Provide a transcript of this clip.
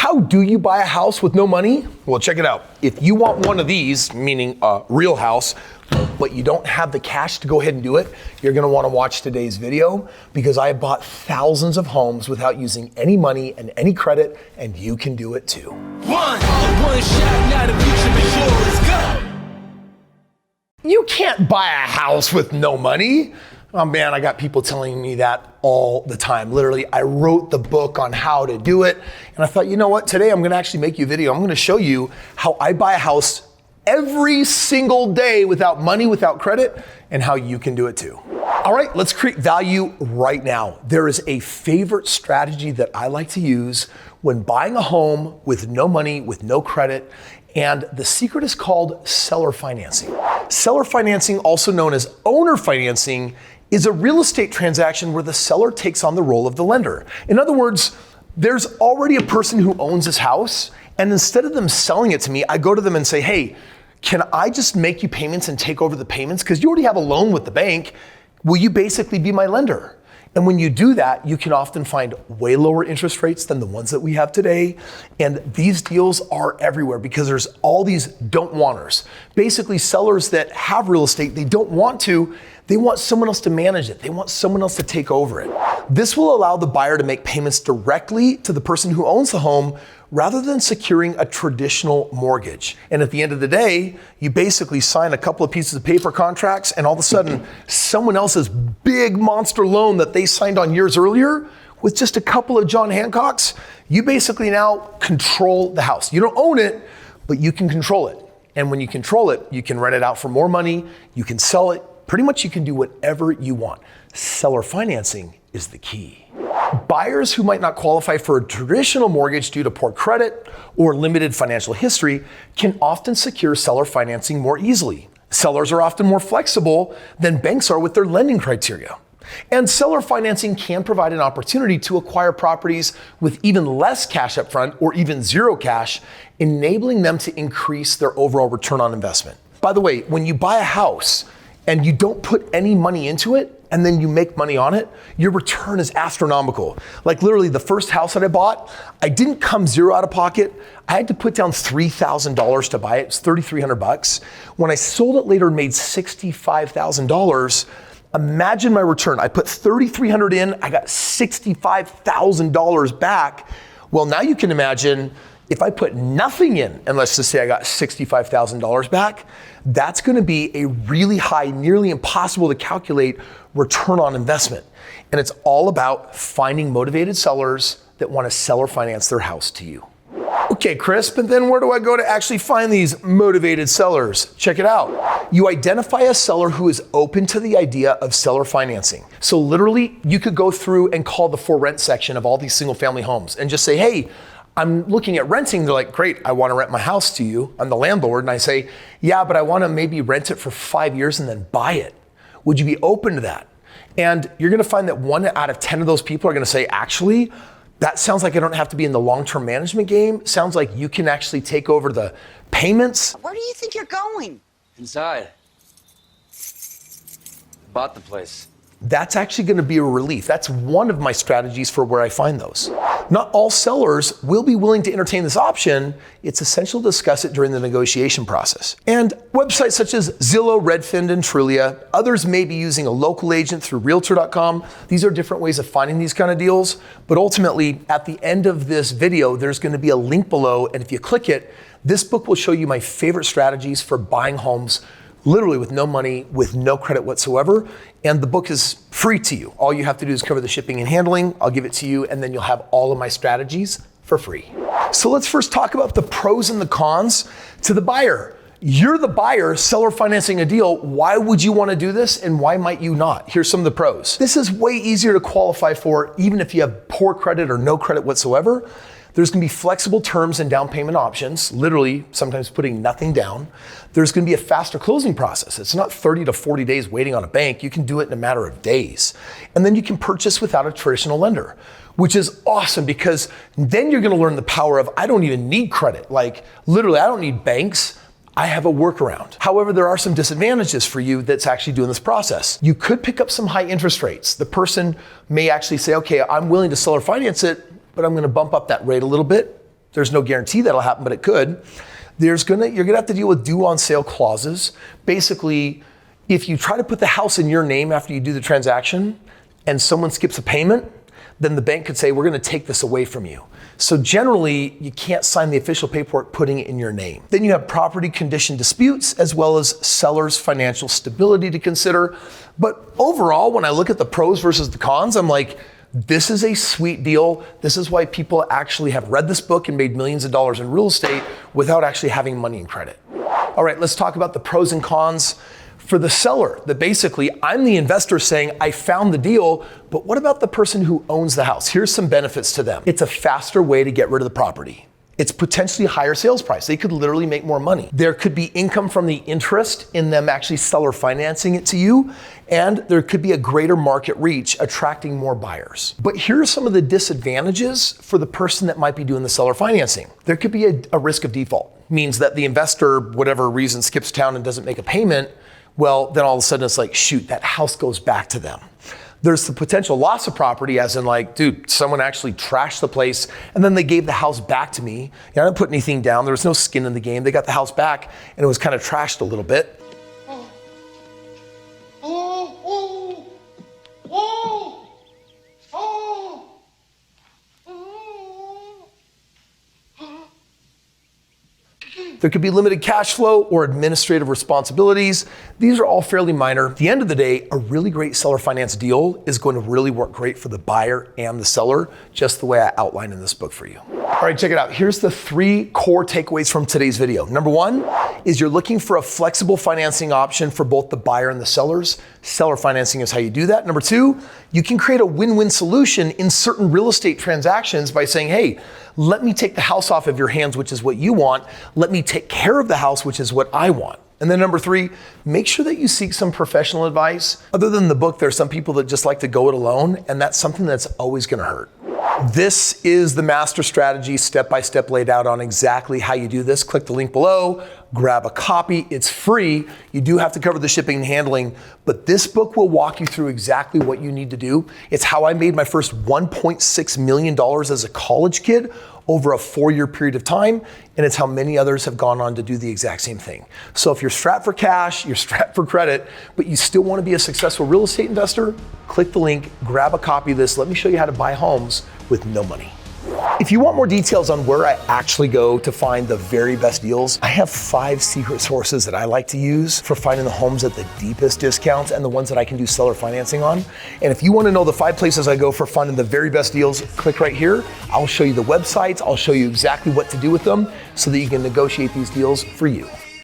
How do you buy a house with no money? Well, check it out. If you want one of these, meaning a real house, but you don't have the cash to go ahead and do it, you're gonna wanna watch today's video because I have bought thousands of homes without using any money and any credit, and you can do it too. One shot, now the future is yours, go! You can't buy a house with no money. Oh man, I got people telling me that all the time. Literally, I wrote the book on how to do it, and I thought, you know what, today I'm gonna actually make you a video. I'm gonna show you how I buy a house every single day without money, without credit, and how you can do it too. All right, let's create value right now. There is a favorite strategy that I like to use when buying a home with no money, with no credit, and the secret is called seller financing. Seller financing, also known as owner financing, is a real estate transaction where the seller takes on the role of the lender. In other words, there's already a person who owns this house, and instead of them selling it to me, I go to them and say, hey, can I just make you payments and take over the payments? Because you already have a loan with the bank. Will you basically be my lender? And when you do that, you can often find way lower interest rates than the ones that we have today. And these deals are everywhere because there's all these don't wanters. Basically sellers that have real estate, they don't want to, they want someone else to manage it. They want someone else to take over it. This will allow the buyer to make payments directly to the person who owns the home rather than securing a traditional mortgage. And at the end of the day, you basically sign a couple of pieces of paper contracts and all of a sudden someone else's big monster loan that they signed on years earlier with just a couple of John Hancocks, you basically now control the house. You don't own it, but you can control it. And when you control it, you can rent it out for more money, you can sell it, pretty much you can do whatever you want. Seller financing is the key. Buyers who might not qualify for a traditional mortgage due to poor credit or limited financial history can often secure seller financing more easily. Sellers are often more flexible than banks are with their lending criteria. And seller financing can provide an opportunity to acquire properties with even less cash up front or even zero cash, enabling them to increase their overall return on investment. By the way, when you buy a house and you don't put any money into it, and then you make money on it, your return is astronomical. Like literally the first house that I bought, I didn't come zero out of pocket. I had to put down $3,000 to buy it. It's $3,300. When I sold it later and made $65,000, imagine my return. I put $3,300 in, I got $65,000 back. Well, now you can imagine if I put nothing in, and let's just say I got $65,000 back, that's gonna be a really high, nearly impossible to calculate return on investment. And it's all about finding motivated sellers that wanna seller finance their house to you. Okay, Kris, but then where do I go to actually find these motivated sellers? Check it out. You identify a seller who is open to the idea of seller financing. So literally, you could go through and call the for rent section of all these single family homes and just say, hey, I'm looking at renting. They're like, great, I want to rent my house to you. I'm the landlord. And I say, yeah, but I want to maybe rent it for 5 years and then buy it. Would you be open to that? And you're going to find that 1 out of 10 of those people are going to say, actually, that sounds like I don't have to be in the long-term management game. Sounds like you can actually take over the payments. Where do you think you're going? Inside. Bought the place. That's actually going to be a relief. That's one of my strategies for where I find those. Not all sellers will be willing to entertain this option. It's essential to discuss it during the negotiation process. And websites such as Zillow, Redfin, and Trulia, others may be using a local agent through Realtor.com. These are different ways of finding these kind of deals. But ultimately, at the end of this video, there's going to be a link below. And if you click it, this book will show you my favorite strategies for buying homes literally with no money, with no credit whatsoever. And the book is free to you. All you have to do is cover the shipping and handling. I'll give it to you, and then you'll have all of my strategies for free. So let's first talk about the pros and the cons to the buyer. You're the buyer, seller financing a deal. Why would you want to do this, and why might you not? Here's some of the pros. This is way easier to qualify for, even if you have poor credit or no credit whatsoever. There's gonna be flexible terms and down payment options, literally sometimes putting nothing down. There's gonna be a faster closing process. It's not 30 to 40 days waiting on a bank. You can do it in a matter of days. And then you can purchase without a traditional lender, which is awesome because then you're gonna learn the power of, I don't even need credit. Like literally, I don't need banks. I have a workaround. However, there are some disadvantages for you that's actually doing this process. You could pick up some high interest rates. The person may actually say, okay, I'm willing to seller finance it, but I'm gonna bump up that rate a little bit There's no guarantee that'll happen, but it could. You're gonna have to deal with due on sale clauses. Basically, if you try to put the house in your name after you do the transaction and someone skips a payment, then the bank could say, we're gonna take this away from you. So generally, you can't sign the official paperwork putting it in your name. Then you have property condition disputes as well as seller's financial stability to consider. But overall, when I look at the pros versus the cons, I'm like, this is a sweet deal. This is why people actually have read this book and made millions of dollars in real estate without actually having money and credit. All right, let's talk about the pros and cons. For the seller, that basically I'm the investor saying I found the deal, but what about the person who owns the house? Here's some benefits to them. It's a faster way to get rid of the property. It's potentially a higher sales price. They could literally make more money. There could be income from the interest in them actually seller financing it to you, and there could be a greater market reach, attracting more buyers. But here are some of the disadvantages for the person that might be doing the seller financing. There could be a risk of default. Means that the investor, whatever reason, skips town and doesn't make a payment. Well, then all of a sudden it's like, shoot, that house goes back to them. There's the potential loss of property, as in like, dude, someone actually trashed the place and then they gave the house back to me. I didn't put anything down. There was no skin in the game. They got the house back and it was kind of trashed a little bit. There could be limited cash flow or administrative responsibilities. These are all fairly minor. At the end of the day, a really great seller finance deal is going to really work great for the buyer and the seller, just the way I outlined in this book for you. All right, check it out. Here's the 3 core takeaways from today's video. Number 1 is you're looking for a flexible financing option for both the buyer and the sellers. Seller financing is how you do that. Number 2, you can create a win-win solution in certain real estate transactions by saying, hey, let me take the house off of your hands, which is what you want. Let me take care of the house, which is what I want. And then number 3, make sure that you seek some professional advice. Other than the book, there's some people that just like to go it alone, and that's something that's always gonna hurt. This is the master strategy, step-by-step laid out on exactly how you do this. Click the link below, grab a copy. It's free. You do have to cover the shipping and handling, but this book will walk you through exactly what you need to do. It's how I made my first $1.6 million as a college kid over a 4-year period of time, and it's how many others have gone on to do the exact same thing. So if you're strapped for cash, you're strapped for credit, but you still want to be a successful real estate investor, click the link, grab a copy of this. Let me show you how to buy homes with no money. If you want more details on where I actually go to find the very best deals, I have 5 secret sources that I like to use for finding the homes at the deepest discounts and the ones that I can do seller financing on. And if you want to know the 5 places I go for finding the very best deals, click right here. I'll show you the websites. I'll show you exactly what to do with them so that you can negotiate these deals for you.